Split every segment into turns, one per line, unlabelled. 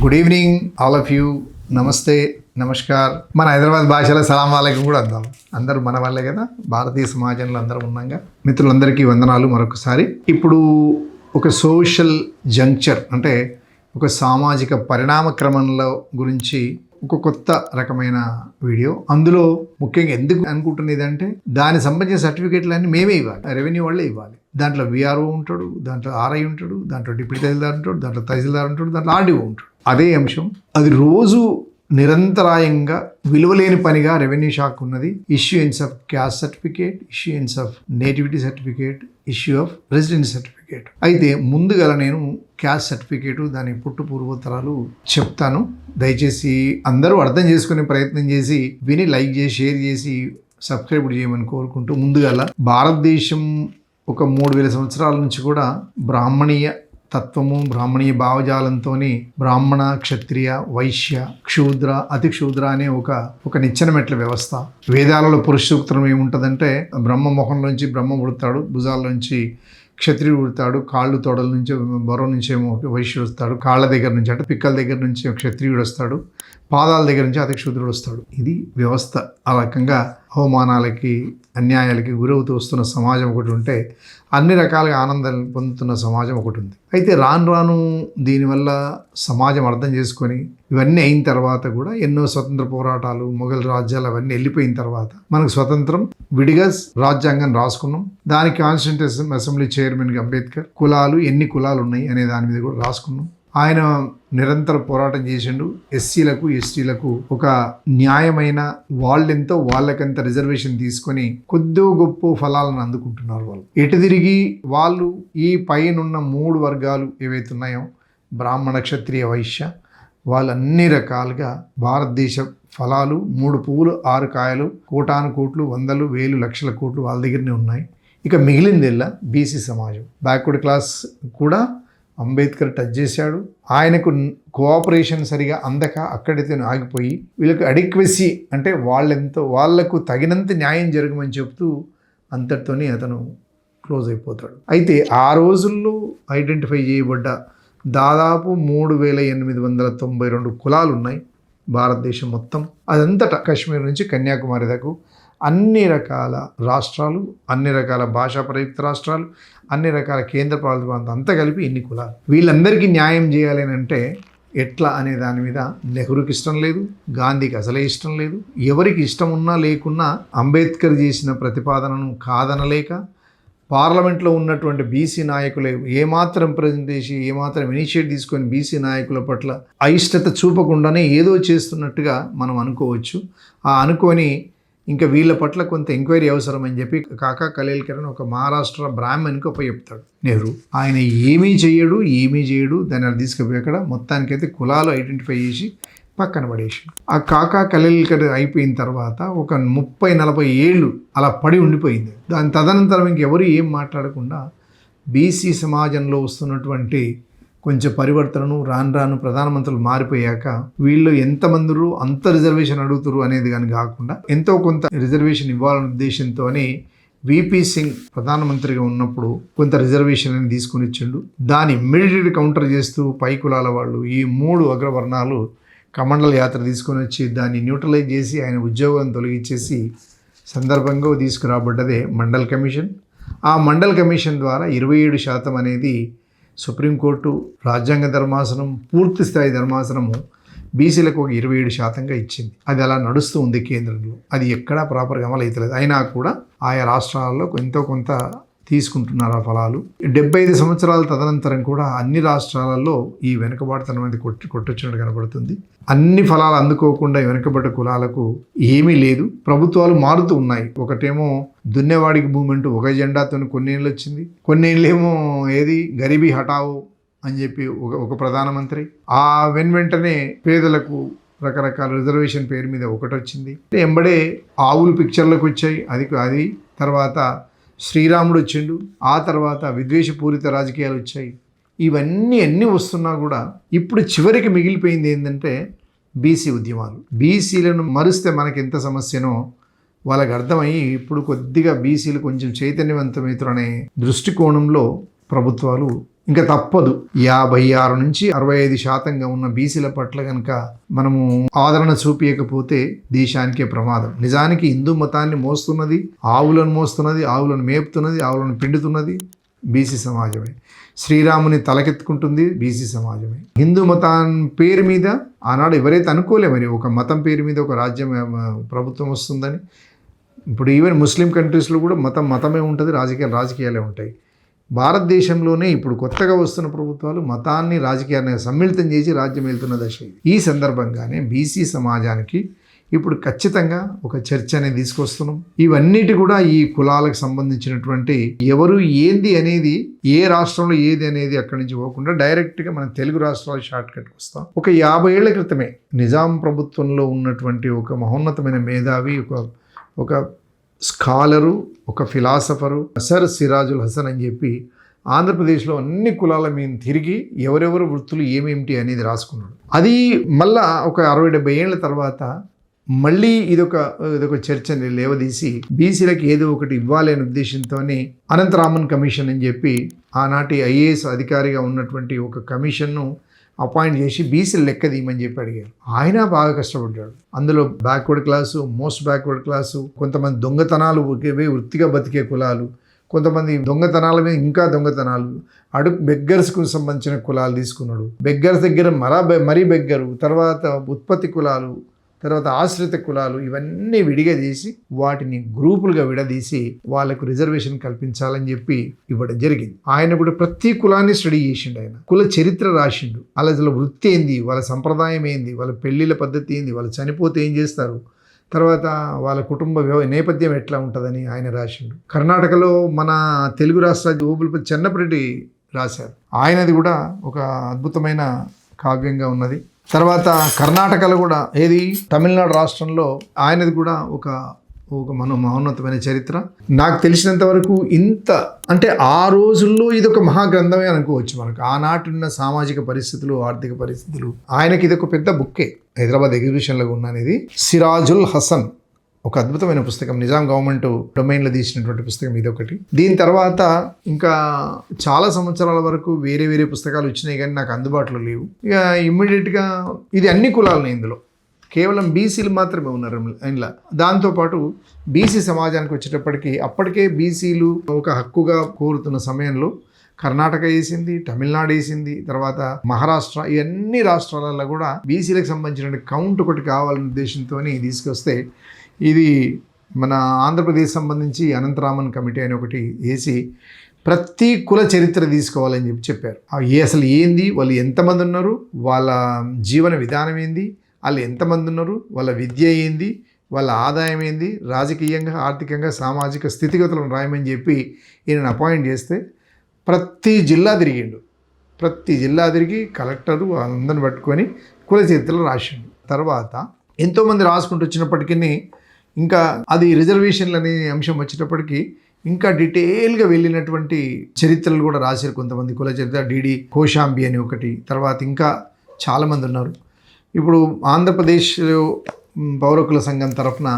Good evening all of you. నమస్తే, నమస్కార్. మన హైదరాబాద్ భాషలో సలాం వాలేకుం కూడా అందాం. అందరూ మన వాళ్ళే కదా, భారతీయ సమాజంలో అందరూ ఉన్నాగా. మిత్రులందరికీ వందనాలు మరొకసారి. ఇప్పుడు ఒక సోషల్ జంక్చర్ అంటే ఒక సామాజిక పరిణామ క్రమంలో గురించి ఒక కొత్త రకమైన వీడియో. అందులో ముఖ్యంగా ఎందుకు అనుకుంటున్నది అంటే దానికి సంబంధించిన సర్టిఫికేట్లు అన్నీ మేమే ఇవ్వాలి, రెవెన్యూ వాళ్ళే ఇవ్వాలి. దాంట్లో విఆర్ఓ ఉంటాడు, దాంట్లో ఆర్ఐ ఉంటాడు, దాంట్లో డిప్యూటీ తహసీల్దార్ ఉంటాడు, దాంట్లో తహసీల్దార్ ఉంటాడు, దాంట్లో ఆర్డీఓ ఉంటాడు. అదే అంశం అది రోజు నిరంతరాయంగా విలువలేని పనిగా రెవెన్యూ శాఖ ఉన్నది. Issuance of caste certificate, issuance of nativity certificate, issue of residence certificate. అయితే ముందుగా నేను క్యాస్ట్ సర్టిఫికేటు దాని పుట్టు పూర్వోత్తరాలు చెప్తాను. దయచేసి అందరూ అర్థం చేసుకునే ప్రయత్నం చేసి విని లైక్ చేసి షేర్ చేసి సబ్స్క్రైబ్ చేయమని కోరుకుంటూ, ముందుగా భారతదేశం ఒక 3000 సంవత్సరాల నుంచి కూడా బ్రాహ్మణీయ తత్వము, బ్రాహ్మణీయ భావజాలంతో బ్రాహ్మణ, క్షత్రియ, వైశ్య, క్షూద్ర, అతి క్షూద్ర అనే ఒక నిచ్చెన మెట్ల వ్యవస్థ. వేదాలలో పురుష సూక్తం ఏముంటుందంటే బ్రహ్మ ముఖంలోంచి బ్రహ్మ పుడతాడు, భుజాల్లోంచి క్షత్రియుడు పుడతాడు, కాళ్ళు తోడల నుంచి బొర్ర నుంచి ఏమో వైశ్యుడు వస్తాడు, కాళ్ళ దగ్గర నుంచి అంటే పిక్కల దగ్గర నుంచి క్షత్రియుడు వస్తాడు, పాదాల దగ్గర నుంచి అతి క్షూద్రుడు వస్తాడు. ఇది వ్యవస్థ. ఆ రకంగా అవమానాలకి, అన్యాయాలకి గురవుతూ వస్తున్న సమాజం ఒకటి ఉంటే అన్ని రకాలుగా ఆనందాలు పొందుతున్న సమాజం ఒకటి ఉంది. అయితే రాను రాను దీనివల్ల సమాజం అర్థం చేసుకొని ఇవన్నీ అయిన తర్వాత కూడా ఎన్నో స్వతంత్ర పోరాటాలు, మొఘల్ రాజ్యాలు అవన్నీ వెళ్ళిపోయిన తర్వాత మనకు స్వతంత్రం, విడిగా రాజ్యాంగం రాసుకున్నాం. దానికి కాన్స్టిట్యూషన్ అసెంబ్లీ చైర్మన్గా అంబేద్కర్ కులాలు, ఎన్ని కులాలు ఉన్నాయి అనే దాని మీద కూడా రాసుకున్నాం. ఆయన నిరంతర పోరాటం చేసిండు. ఎస్సీలకు, ఎస్టీలకు ఒక న్యాయమైన వాళ్ళెంతో వాళ్ళకంత రిజర్వేషన్ తీసుకొని కొద్దో గొప్ప ఫలాలను అందుకుంటున్నారు. వాళ్ళు ఎటు తిరిగి వాళ్ళు ఈ పైనున్న 3 వర్గాలు ఏవైతే ఉన్నాయో బ్రాహ్మణ, క్షత్రియ, వైశ్య, వాళ్ళు అన్ని రకాలుగా భారతదేశ ఫలాలు 3 పువ్వులు 6 కాయలు, కోటాను కోట్లు, వందలు, వేలు, లక్షల కోట్లు వాళ్ళ దగ్గరనే ఉన్నాయి. ఇక మిగిలిందెల్లా బీసీ సమాజం. బ్యాక్వర్డ్ క్లాస్ కూడా అంబేద్కర్ టచ్ చేశాడు. ఆయనకు కోఆపరేషన్ సరిగా అందక అక్కడితో ఆగిపోయి వీళ్ళకి అడిక్వెసీ అంటే వాళ్లకు తగినంత న్యాయం జరగమని చెప్తూ అంతటితోనే అతను క్లోజ్ అయిపోతాడు. అయితే ఆ రోజుల్లో ఐడెంటిఫై చేయబడ్డ దాదాపు 3892 కులాలు ఉన్నాయి భారతదేశం మొత్తం. అదంతటా కాశ్మీర్ నుంచి కన్యాకుమారి దాకా అన్ని రకాల రాష్ట్రాలు, అన్ని రకాల భాషా ప్రయుక్త రాష్ట్రాలు, అన్ని రకాల కేంద్ర పాలిత ప్రాంతం అంతా కలిపి ఇన్ని కులాలు. వీళ్ళందరికీ న్యాయం చేయాలి అని అంటే ఎట్లా అనే దాని మీద నెహ్రూకి ఇష్టం లేదు, గాంధీకి అసలే ఇష్టం లేదు. ఎవరికి ఇష్టం ఉన్నా లేకున్నా అంబేద్కర్ చేసిన ప్రతిపాదనను కాదనలేక పార్లమెంట్లో ఉన్నటువంటి బీసీ నాయకులు ఏమాత్రం ప్రజెంటేషన్, ఏమాత్రం ఇనిషియేట్ తీసుకొని బీసీ నాయకుల పట్ల అయిష్టత చూపకుండానే ఏదో చేస్తున్నట్టుగా మనం అనుకోవచ్చు. ఆ అనుకొని ఇంకా వీళ్ళ పట్ల కొంత ఎంక్వైరీ అవసరం అని చెప్పి కాకా కలేల్కర్ అని ఒక మహారాష్ట్ర బ్రాహ్మణ్కి ఒక చెప్తాడు నెహ్రూ. ఆయన ఏమీ చేయడు. దాన్ని అది తీసుకుపోయి అక్కడ మొత్తానికైతే కులాలు ఐడెంటిఫై చేసి పక్కన పడేసి ఆ కాకా కలేల్కర్ అయిపోయిన తర్వాత ఒక 30-40 ఏళ్ళు అలా పడి ఉండిపోయింది. దాని తదనంతరం ఇంకెవరు ఏం మాట్లాడకుండా బీసీ సమాజంలో వస్తున్నటువంటి కొంచెం పరివర్తనను రాను ప్రధానమంత్రులు మారిపోయాక వీళ్ళు ఎంతమందిరు అంత రిజర్వేషన్ అడుగుతారు అనేది కానీ కాకుండా ఎంతో కొంత రిజర్వేషన్ ఇవ్వాలనే ఉద్దేశంతో విపి సింగ్ ప్రధానమంత్రిగా ఉన్నప్పుడు కొంత రిజర్వేషన్ అని తీసుకుని ఇచ్చిండు. దాన్ని ఇమ్మీడియట్ కౌంటర్ చేస్తూ పై కులాల వాళ్ళు ఈ 3 అగ్రవర్ణాలు కమండల యాత్ర తీసుకొని వచ్చి దాన్ని న్యూట్రలైజ్ చేసి ఆయన ఉద్యోగం తొలగించేసి సందర్భంగా తీసుకురాబడ్డదే మండల్ కమిషన్. ఆ మండల్ కమిషన్ ద్వారా 27% అనేది సుప్రీంకోర్టు రాజ్యాంగ ధర్మాసనం, పూర్తి స్థాయి ధర్మాసనము బీసీలకు ఒక 27%గా ఇచ్చింది. అది అలా నడుస్తూ ఉంది కేంద్రంలో. అది ఎక్కడా ప్రాపర్గా అమలు అవుతలేదు. అయినా కూడా ఆయా రాష్ట్రాలలో ఎంతో కొంత తీసుకుంటున్నారు ఆ ఫలాలు. 75 సంవత్సరాల తదనంతరం కూడా అన్ని రాష్ట్రాలలో ఈ వెనుకబాటుతనం అనేది కొట్టొచ్చినట్టు కనబడుతుంది. అన్ని ఫలాలు అందుకోకుండా వెనుకబడ్డ కులాలకు ఏమీ లేదు. ప్రభుత్వాలు మారుతూ ఉన్నాయి. ఒకటేమో దున్నేవాడికి మూమెంట్ ఒక ఎజెండాతో కొన్నేళ్ళు వచ్చింది, కొన్నేళ్ళేమో ఏది గరీబీ హటావో అని చెప్పి ఒక ప్రధానమంత్రి. ఆ వెంటనే పేదలకు రకరకాల రిజర్వేషన్ పేరు మీద ఒకటి వచ్చింది. ఎంబడే ఆవులు పిక్చర్లకు వచ్చాయి. అది తర్వాత శ్రీరాముడు వచ్చిండు. ఆ తర్వాత విద్వేషపూరిత రాజకీయాలు వచ్చాయి. ఇవన్నీ వస్తున్నా కూడా ఇప్పుడు చివరికి మిగిలిపోయింది ఏంటంటే బీసీ ఉద్యమాలు. బీసీలను మరిస్తే మనకి ఎంత సమస్యనో వాళ్ళకి అర్థమయ్యి ఇప్పుడు కొద్దిగా బీసీలు కొంచెం చైతన్యవంతమవుతారనే దృష్టికోణంలో ప్రభుత్వాలు ఇంకా తప్పదు. 56 నుంచి 65% ఉన్న బీసీల పట్ల కనుక మనము ఆదరణ చూపించకపోతే దేశానికే ప్రమాదం. నిజానికి హిందూ మతాన్ని మోస్తున్నది, ఆవులను మోస్తున్నది, ఆవులను మేపుతున్నది, ఆవులను పిండుతున్నది బీసీ సమాజమే. శ్రీరాముని తలకెత్తుకుంటుంది బీసీ సమాజమే. హిందూ మతం పేరు మీద ఆనాడు ఎవరైతే అనుకోలేమని, ఒక మతం పేరు మీద ఒక రాజ్యం ప్రభుత్వం వస్తుందని. ఇప్పుడు ఈవెన్ ముస్లిం కంట్రీస్లో కూడా మతమే ఉంటుంది, రాజకీయాలే ఉంటాయి. భారతదేశంలోనే ఇప్పుడు కొత్తగా వస్తున్న ప్రభుత్వాలు మతాన్ని రాజకీయాన్ని సమ్మిళితం చేసి రాజ్యం వెళ్తున్న దశ ఇది. ఈ సందర్భంగానే బీసీ సమాజానికి ఇప్పుడు ఖచ్చితంగా ఒక చర్చ అనేది తీసుకొస్తున్నాం. ఇవన్నిటి కూడా ఈ కులాలకు సంబంధించినటువంటి ఎవరు ఏంది అనేది, ఏ రాష్ట్రంలో ఏది అనేది అక్కడి నుంచి పోకుండా డైరెక్ట్గా మనం తెలుగు రాష్ట్రాలు షార్ట్ కట్కి వస్తాం. ఒక 50 ఏళ్ల క్రితమే నిజాం ప్రభుత్వంలో ఉన్నటువంటి ఒక మహోన్నతమైన మేధావి, ఒక స్కాలరు, ఒక ఫిలాసఫరు సర్ సిరాజుల్ హసన్ అని చెప్పి ఆంధ్రప్రదేశ్లో అన్ని కులాల మీద తిరిగి ఎవరెవరు వృత్తులు ఏమేమిటి అనేది రాసుకున్నాడు. అది మళ్ళా ఒక 60-70 ఏళ్ళ తర్వాత మళ్ళీ ఇదొక చర్చని లేవదీసి బీసీలకు ఏదో ఒకటి ఇవ్వాలి అనే ఉద్దేశంతో అనంతరామన్ కమిషన్ అని చెప్పి ఆనాటి ఐఏఎస్ అధికారిగా ఉన్నటువంటి ఒక కమిషన్ను అపాయింట్ చేసి బీసీలు లెక్క తీయమని చెప్పి అడిగారు. ఆయన బాగా కష్టపడ్డాడు. అందులో backward class, most backward class, కొంతమంది దొంగతనాలు వృత్తిగా బతికే కులాలు, కొంతమంది దొంగతనాల మీద ఇంకా దొంగతనాలు, బెగ్గర్స్కు సంబంధించిన కులాలు తీసుకున్నాడు. బెగ్గర్స్ దగ్గర మరీ బెగ్గరు, తర్వాత ఉత్పత్తి కులాలు, తర్వాత ఆశ్రిత కులాలు, ఇవన్నీ విడిగా చేసి వాటిని గ్రూపులుగా విడదీసి వాళ్ళకు రిజర్వేషన్ కల్పించాలని చెప్పి ఇవ్వడం జరిగింది. ఆయన కూడా ప్రతి కులాన్ని స్టడీ చేసిండు. ఆయన కుల చరిత్ర రాసిండు. వాళ్ళ వృత్తి ఏంది, వాళ్ళ సంప్రదాయం ఏంది, వాళ్ళ పెళ్లిళ్ళ పద్ధతి ఏంది, వాళ్ళు చనిపోతే ఏం చేస్తారు, తర్వాత వాళ్ళ కుటుంబ నేపథ్యం ఎట్లా ఉంటుందని ఆయన రాసిండు. కర్ణాటకలో మన తెలుగు రాష్ట్ర ఓబులపతి చెన్నపరెడ్డి రాశారు. ఆయనది కూడా ఒక అద్భుతమైన కావ్యంగా ఉన్నది. తర్వాత కర్ణాటకలో కూడా ఏది తమిళనాడు రాష్ట్రంలో ఆయనది కూడా ఒక మహోన్నతమైన చరిత్ర. నాకు తెలిసినంత వరకు ఇంత అంటే ఆ రోజుల్లో ఇది ఒక మహాగ్రంథమే అనుకోవచ్చు. మనకు ఆనాటి ఉన్న సామాజిక పరిస్థితులు, ఆర్థిక పరిస్థితులు, ఆయనకి ఇది ఒక పెద్ద బుక్కే. హైదరాబాద్ ఎగ్జిబిషన్లో ఉన్నది సిరాజుల్ హసన్, ఒక అద్భుతమైన పుస్తకం. నిజాం గవర్నమెంట్ డొమైన్లో తీసినటువంటి పుస్తకం ఇది ఒకటి. దీని తర్వాత ఇంకా చాలా సంవత్సరాల వరకు వేరే వేరే పుస్తకాలు వచ్చినాయి, కానీ నాకు అందుబాటులో లేవు. ఇక ఇమ్మీడియట్గా ఇది అన్ని కులాలని, ఇందులో కేవలం బీసీలు మాత్రమే ఉన్నారు ఇందులో. దాంతోపాటు బీసీ సమాజానికి వచ్చేటప్పటికి అప్పటికే బీసీలు ఒక హక్కుగా కోరుతున్న సమయంలో కర్ణాటక వేసింది, తమిళనాడు వేసింది, తర్వాత మహారాష్ట్ర, ఇవన్నీ రాష్ట్రాలలో కూడా బీసీలకు సంబంధించిన కౌంట్ ఒకటి కావాలనే ఉద్దేశంతో తీసుకొస్తే ఇది మన ఆంధ్రప్రదేశ్ సంబంధించి అనంతరామన్ కమిటీ అని ఒకటి వేసి ప్రతి కుల చరిత్ర తీసుకోవాలని చెప్పారు. అసలు ఏంది, వాళ్ళు ఎంతమంది ఉన్నారు, వాళ్ళ జీవన విధానం ఏంది, వాళ్ళు ఎంతమంది ఉన్నారు, వాళ్ళ విద్య ఏంది, వాళ్ళ ఆదాయం ఏంది, రాజకీయంగా, ఆర్థికంగా, సామాజిక స్థితిగతులను రాయమని చెప్పి ఈయనను అపాయింట్ చేస్తే ప్రతి జిల్లా తిరిగిండు. ప్రతి జిల్లా తిరిగి కలెక్టరు అందరిని పట్టుకొని కుల చరిత్రలు రాసిండు. తర్వాత ఎంతోమంది రాసుకుంటూ వచ్చినప్పటికీ ఇంకా అది రిజర్వేషన్లు అనే అంశం వచ్చేటప్పటికి ఇంకా డీటెయిల్గా వెళ్ళినటువంటి చరిత్రలు కూడా రాశారు కొంతమంది. కుల చరిత్ర డిడి కోశాంబి అని ఒకటి, తర్వాత ఇంకా చాలామంది ఉన్నారు. ఇప్పుడు ఆంధ్రప్రదేశ్లో పౌరకుల సంఘం తరఫున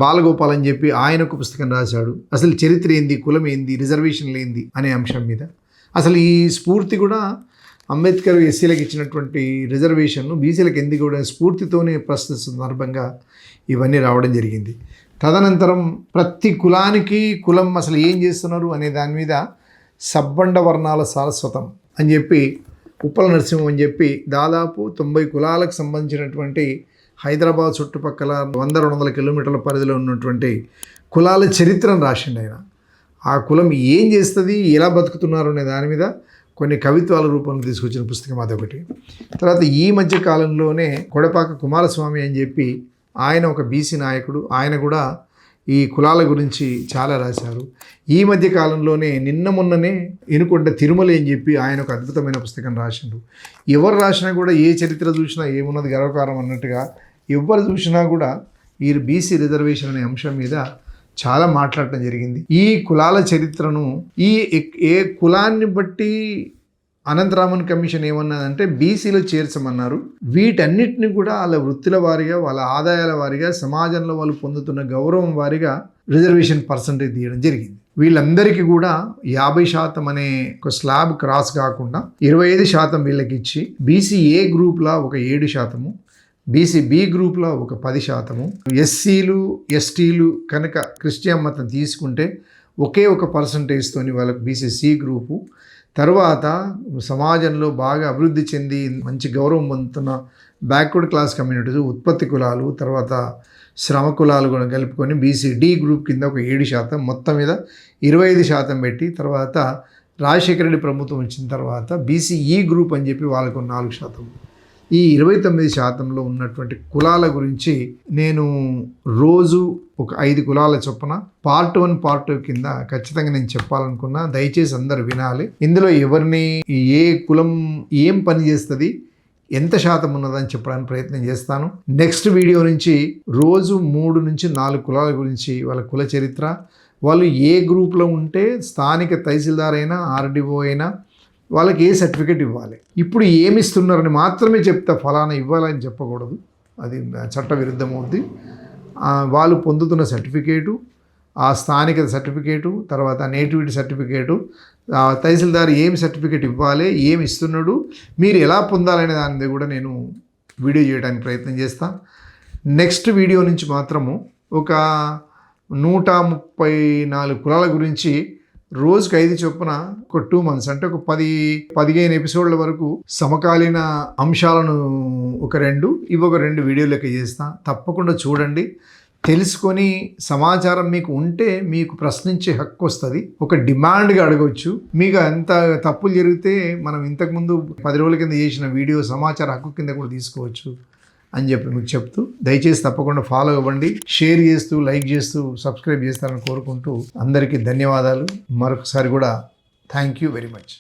బాలగోపాల్ అని చెప్పి ఆయన ఒక పుస్తకం రాశాడు. అసలు చరిత్ర ఏంది, కులం ఏంది, రిజర్వేషన్లు ఏంది అనే అంశం మీద. అసలు ఈ స్ఫూర్తి కూడా అంబేద్కర్ ఎస్సీలకు ఇచ్చినటువంటి రిజర్వేషన్ను బీసీలకు ఎందుకు కూడా స్ఫూర్తితోనే ప్రస్తుత సందర్భంగా ఇవన్నీ రావడం జరిగింది. తదనంతరం ప్రతి కులానికి కులం అసలు ఏం చేస్తున్నారు అనే దాని మీద సబ్బండ వర్ణాల సారస్వతం అని చెప్పి ఉప్పల నరసింహం అని చెప్పి దాదాపు 90 కులాలకు సంబంధించినటువంటి హైదరాబాద్ చుట్టుపక్కల 100-200 కిలోమీటర్ల పరిధిలో ఉన్నటువంటి కులాల చరిత్రను రాసిండు ఆయన. ఆ కులం ఏం చేస్తుంది, ఎలా బతుకుతున్నారు అనే దాని మీద కొన్ని కవిత్వాల రూపంలో తీసుకొచ్చిన పుస్తకం అదొకటి. తర్వాత ఈ మధ్య కాలంలోనే కొడపాక కుమారస్వామి అని చెప్పి ఆయన ఒక బీసీ నాయకుడు, ఆయన కూడా ఈ కులాల గురించి చాలా రాశారు. ఈ మధ్య కాలంలోనే మొన్ననే ఎనుకొండ తిరుమల అని చెప్పి ఆయన ఒక అద్భుతమైన పుస్తకం రాసిండు. ఎవరు రాసినా కూడా ఏ చరిత్ర చూసినా ఏమున్నది గర్వకారం అన్నట్టుగా ఎవరు చూసినా కూడా ఈ బీసీ రిజర్వేషన్ అనే అంశం మీద చాలా మాట్లాడటం జరిగింది. ఈ కులాల చరిత్రను ఏ కులాన్ని బట్టి అనంతరామన్ కమిషన్ ఏమన్నదంటే బీసీలో చేర్చమన్నారు. వీటన్నిటిని కూడా వాళ్ళ వృత్తుల వారీగా, వాళ్ళ ఆదాయాల వారీగా, సమాజంలో వాళ్ళు పొందుతున్న గౌరవం వారీగా రిజర్వేషన్ పర్సంటేజ్ తీయడం జరిగింది. వీళ్ళందరికీ కూడా 50% అనే ఒక స్లాబ్ క్రాస్ కాకుండా 25% వీళ్ళకి ఇచ్చి BCA గ్రూప్లో ఒక 7%, BCB గ్రూప్లో ఒక 10%, ఎస్సీలు ఎస్టీలు కనుక క్రిస్టియన్ మతం తీసుకుంటే ఒకే ఒక పర్సంటేజ్తోని వాళ్ళకి BCC గ్రూపు, తర్వాత సమాజంలో బాగా అభివృద్ధి చెంది మంచి గౌరవం పొందుతున్న బ్యాక్వర్డ్ క్లాస్ కమ్యూనిటీస్, ఉత్పత్తి కులాలు, తర్వాత శ్రమ కులాలు కూడా కలుపుకొని BCD గ్రూప్ కింద ఒక 7%, మొత్తం మీద 25% పెట్టి, తర్వాత రాజశేఖర రెడ్డి ప్రభుత్వం వచ్చిన తర్వాత BCE గ్రూప్ అని చెప్పి వాళ్ళకు 4%. ఈ 29%లో ఉన్నటువంటి కులాల గురించి నేను రోజు ఒక 5 కులాల చొప్పున పార్ట్ 1 పార్ట్ 2 కింద ఖచ్చితంగా నేను చెప్పాలనుకున్నా. దయచేసి అందరూ వినాలి. ఇందులో ఎవరిని ఏ కులం ఏం పని చేస్తుంది, ఎంత శాతం ఉన్నదని చెప్పడానికి ప్రయత్నం చేస్తాను. నెక్స్ట్ వీడియో నుంచి రోజు 3 నుంచి 4 కులాల గురించి, వాళ్ళ కుల చరిత్ర, వాళ్ళు ఏ గ్రూప్లో ఉంటే స్థానిక తహసీల్దార్ అయినా RDO అయినా వాళ్ళకి ఏ సర్టిఫికేట్ ఇవ్వాలి, ఇప్పుడు ఏమి ఇస్తున్నారని మాత్రమే చెప్తా, ఫలానా ఇవ్వాలని చెప్పకూడదు, అది చట్ట విరుద్ధం అవుద్ది. వాళ్ళు పొందుతున్న సర్టిఫికేటు, ఆ స్థానిక సర్టిఫికేటు, తర్వాత నేటివిటీ సర్టిఫికేటు, తహసీల్దార్ ఏమి సర్టిఫికేట్ ఇవ్వాలి, ఏమి ఇస్తున్నాడు, మీరు ఎలా పొందాలనే దాని కూడా నేను వీడియో చేయడానికి ప్రయత్నం చేస్తాను. నెక్స్ట్ వీడియో నుంచి మాత్రము ఒక 134 కులాల గురించి రోజుకి 5 చొప్పున ఒక 2 months అంటే ఒక 10-15 ఎపిసోడ్ల వరకు సమకాలీన అంశాలను ఒక 2 వీడియోలు లెక్క చేస్తా. తప్పకుండా చూడండి, తెలుసుకొని సమాచారం మీకు ఉంటే మీకు ప్రశ్నించే హక్కు వస్తుంది, ఒక డిమాండ్గా అడగవచ్చు. మీకు ఎంత తప్పులు జరిగితే మనం ఇంతకుముందు 10 రోజుల కింద చేసిన వీడియో సమాచార హక్కు కింద కూడా తీసుకోవచ్చు అని చెప్పి మీకు చెప్తూ, దయచేసి తప్పకుండా ఫాలో అవ్వండి, షేర్ చేస్తూ, లైక్ చేస్తూ, సబ్స్క్రైబ్ చేస్తారని కోరుకుంటూ అందరికీ ధన్యవాదాలు. మరొకసారి కూడా థ్యాంక్ యూ వెరీ మచ్.